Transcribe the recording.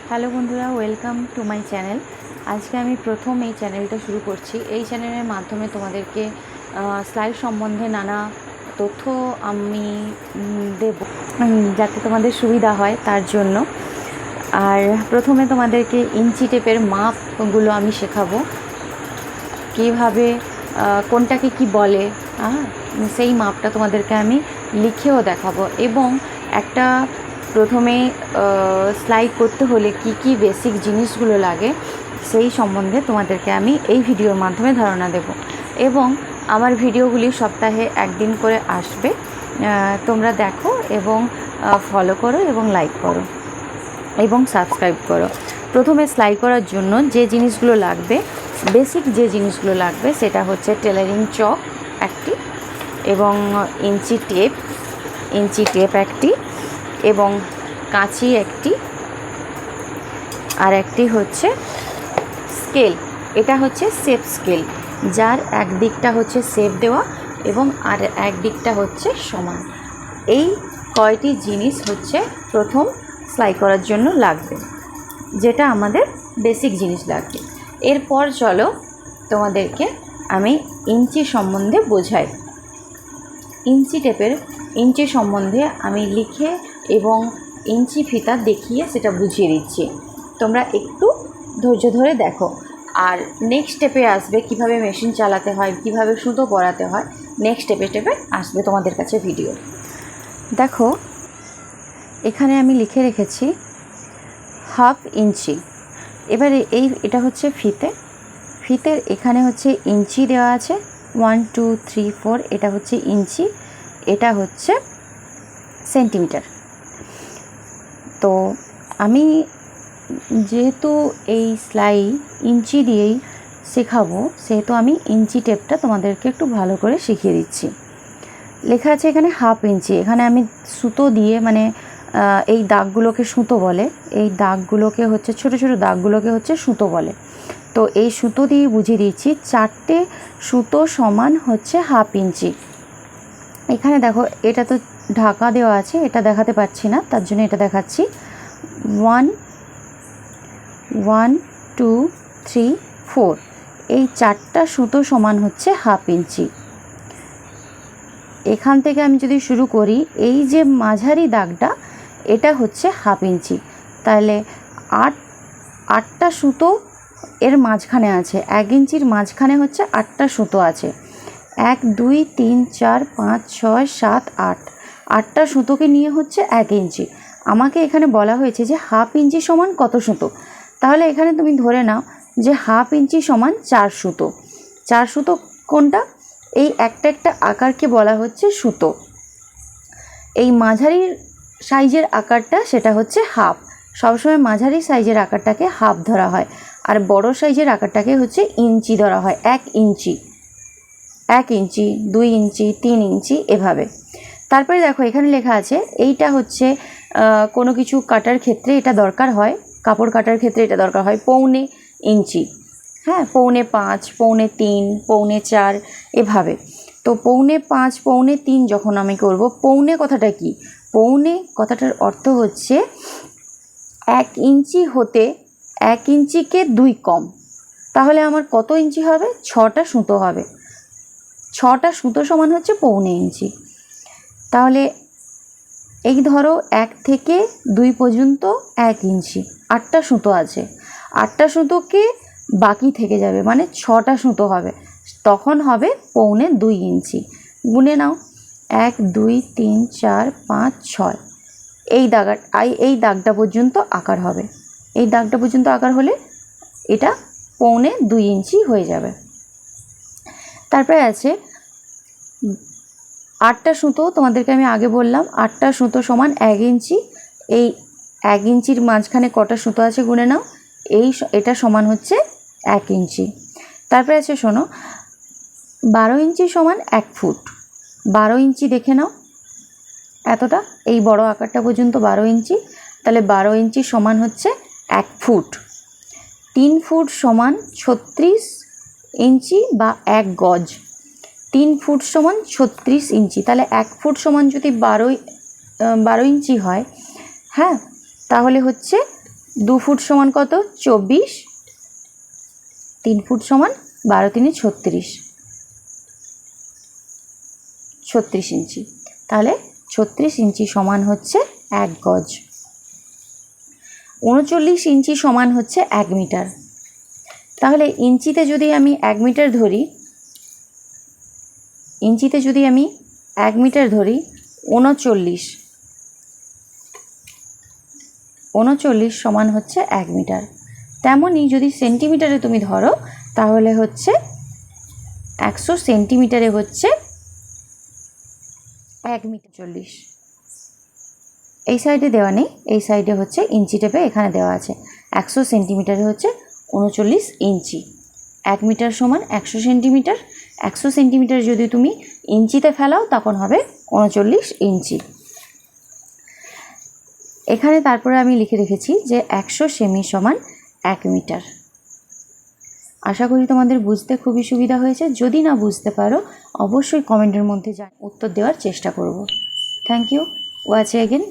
Hello বন্ধুরা, welcome to my channel. আজকে আমি প্রথম এই চ্যানেলটা শুরু করছি। এই চ্যানেলের মাধ্যমে তোমাদেরকে সেলাই সম্বন্ধে নানা তথ্য আমি দেব, যাতে তোমাদের সুবিধা হয় তার জন্য। আর প্রথমে তোমাদেরকে ইঞ্চি টেপের মাপগুলো আমি শেখাবো, কীভাবে কোনটাকে কি বলে, সেই মাপটা তোমাদেরকে আমি লিখেও দেখাবো। এবং একটা প্রথমে সেলাই করতে হলে কি কি বেসিক জিনিসগুলো লাগে সেই সম্বন্ধে তোমাদেরকে আমি এই ভিডিওর মাধ্যমে ধারণা দেব। এবং আমার ভিডিওগুলি সপ্তাহে একদিন করে আসবে, তোমরা দেখো এবং ফলো করো এবং লাইক করো এবং সাবস্ক্রাইব করো। প্রথমে সেলাই করার জন্য যে জিনিসগুলো লাগবে, বেসিক যে জিনিসগুলো লাগবে সেটা হচ্ছে টেলারিং চক একটি, এবং ইঞ্চি টেপ একটি, এবং কাঁচি একটি, আর একটি হচ্ছে স্কেল। এটা হচ্ছে শেপ স্কেল, যার এক দিকটা হচ্ছে শেপ দেওয়া এবং আর এক দিকটা হচ্ছে সমান। এই কয়টি জিনিস হচ্ছে প্রথম সেলাই করার জন্য লাগবে, যেটা আমাদের বেসিক জিনিস লাগবে। এরপর চলো তোমাদেরকে আমি ইঞ্চি সম্বন্ধে বোঝাই। ইঞ্চি টেপের ইঞ্চি সম্বন্ধে আমি লিখে এবং ইঞ্চি ফিতা দেখিয়ে সেটা বুঝিয়ে দিচ্ছি, তোমরা একটু ধৈর্য ধরে দেখো। আর নেক্সট স্টেপে আসবে কিভাবে মেশিন চালাতে হয়, কিভাবে সুতো পরাতে হয়, নেক্সট স্টেপে আসবে তোমাদের কাছে ভিডিও। দেখো, এখানে আমি লিখে রেখেছি হাফ ইঞ্চি। এবারে এটা হচ্ছে ফিতের এখানে হচ্ছে ইঞ্চি দেওয়া আছে 1 2 3 4, এটা হচ্ছে ইঞ্চি, এটা হচ্ছে সেন্টিমিটার। তো আমি যেহেতু এই সেলাই ইঞ্চি দিয়েই শেখাবো, সেহেতু আমি ইঞ্চি টেপটা তোমাদেরকে একটু ভালো করে শিখিয়ে দিচ্ছি। লেখা আছে এখানে হাফ ইঞ্চি। এখানে আমি সুতো দিয়ে, মানে এই দাগগুলোকে সুতো বলে, এই দাগগুলোকে হচ্ছে ছোট ছোট দাগগুলোকে হচ্ছে সুতো বলে। তো এই সুতো দিয়ে বুঝিয়ে দিচ্ছি, 4টে সুতো সমান হচ্ছে হাফ ইঞ্চি। এখানে দেখো, এটা তো ঢাকা দেওয়া আছে, এটা দেখাতে পাচ্ছি না, তার জন্য এটা দেখাচ্ছি। 1 1 2 3 4, এই 4টা সুতো সমান হচ্ছে হাফ ইঞ্চি। এখান থেকে আমি যদি শুরু করি, এই যে মাঝারি দাগটা, এটা হচ্ছে হাফ ইঞ্চি। তাহলে 8টা সুতো এর মাঝখানে আছে, 1 ইঞ্চির মাঝখানে হচ্ছে 8টা সুতো আছে। 1 2 3 4 5 6 7 8, 8টা সুতোকে নিয়ে হচ্ছে 1 ইঞ্চি। আমাকে এখানে বলা হয়েছে যে হাফ ইঞ্চি সমান কত সুতো, তাহলে এখানে তুমি ধরে নাও যে হাফ ইঞ্চি সমান 4 সুতো। 4 সুতো কোনটা? এই একটা একটা আকারকে বলা হচ্ছে সুতো। এই মাঝারি সাইজের আকারটা সেটা হচ্ছে হাফ। সবসময় মাঝারি সাইজের আকারটাকে হাফ ধরা হয়, আর বড় সাইজের আকারটাকে হচ্ছে ইঞ্চি ধরা হয়। 1 ইঞ্চি, 1 ইঞ্চি, 2 ইঞ্চি, 3 ইঞ্চি, এভাবে। তারপরে দেখো, এখানে লেখা আছে, এইটা হচ্ছে কোনো কিছু কাটার ক্ষেত্রে এটা দরকার হয়, কাপড় কাটার ক্ষেত্রে এটা দরকার হয় 1.25 ইঞ্চি। হ্যাঁ, 4.25, 4.3, 4.4, এভাবে। তো 4.5, 4.3 যখন আমি করব, পৌনে কথাটা কি? পৌনে কথাটার অর্থ হচ্ছে 1 ইঞ্চি হতে 1 ইঞ্চিকে 2 কম। তাহলে আমার কত ইঞ্চি হবে? 6টা সুতো হবে। 6টা সুতো সমান হচ্ছে 1.25 ইঞ্চি। তাহলে এই ধরো 1 থেকে 2 পর্যন্ত 1 ইঞ্চি, 8টা সুতো আছে। 8টা সুতোকে বাকি থেকে যাবে, মানে 6টা সুতো হবে, তখন হবে 1.25 ইঞ্চি। গুনে নাও, 1 2 3 4 5 6, এই দাগটা পর্যন্ত আকার হবে। এই দাগটা পর্যন্ত আকার হলে এটা 1.25 ইঞ্চি হয়ে যাবে। তারপরে আছে 8টা সুতো, তোমাদেরকে আমি আগে বললাম 8টা সুতো সমান 1 ইঞ্চি। এই 1 ইঞ্চির মাঝখানে কটা সুতো আছে গুনে নাও, এটা সমান হচ্ছে 1 ইঞ্চি। তারপরে আছে, শোনো, 12 ইঞ্চি সমান 1 ফুট। 12 ইঞ্চি দেখে নাও, এতটা, এই বড় আকারটা পর্যন্ত 12 ইঞ্চি। তাহলে 12 ইঞ্চি সমান হচ্ছে 1 ফুট। 3 ফুট সমান 36 ইঞ্চি বা 1 গজ। 3 ফুট সমান 36 ইঞ্চি। তাহলে 1 ফুট সমান যদি 12 ইঞ্চি হয়, হ্যাঁ, তাহলে হচ্ছে 2 ফুট সমান কত? 24। 3 ফুট সমান 12 3 36, 36 ইঞ্চি। তাহলে 36 ইঞ্চি সমান হচ্ছে 1 গজ। 39 ইঞ্চি সমান হচ্ছে 1 মিটার। তাহলে ইঞ্চিতে যদি আমি 1 মিটার ধরি, ইঞ্চিতে যদি আমি 1 মিটার ধরি, 39 সমান হচ্ছে 1 মিটার। তেমনই যদি সেন্টিমিটারে তুমি ধরো তাহলে হচ্ছে 100 সেন্টিমিটারে হচ্ছে 1 মিটার 40। এই সাইডে দেওয়া নেই, এই সাইডে হচ্ছে ইঞ্চি টেপে এখানে দেওয়া আছে। 100 সেন্টিমিটারে হচ্ছে 39 ইঞ্চি। 1 মিটার সমান 100 সেন্টিমিটার। 100 সেন্টিমিটার যদি তুমি ইঞ্চিতে ফেলাও তখন হবে 39 ইঞ্চি। এখানে তারপরে আমি লিখে রেখেছি যে 100 সেমি সমান 1 মিটার। আশা করি তোমাদের বুঝতে খুবই সুবিধা হয়েছে। যদি না বুঝতে পারো অবশ্যই কমেন্টের মধ্যে উত্তর দেওয়ার চেষ্টা করব। Thank you, watch again.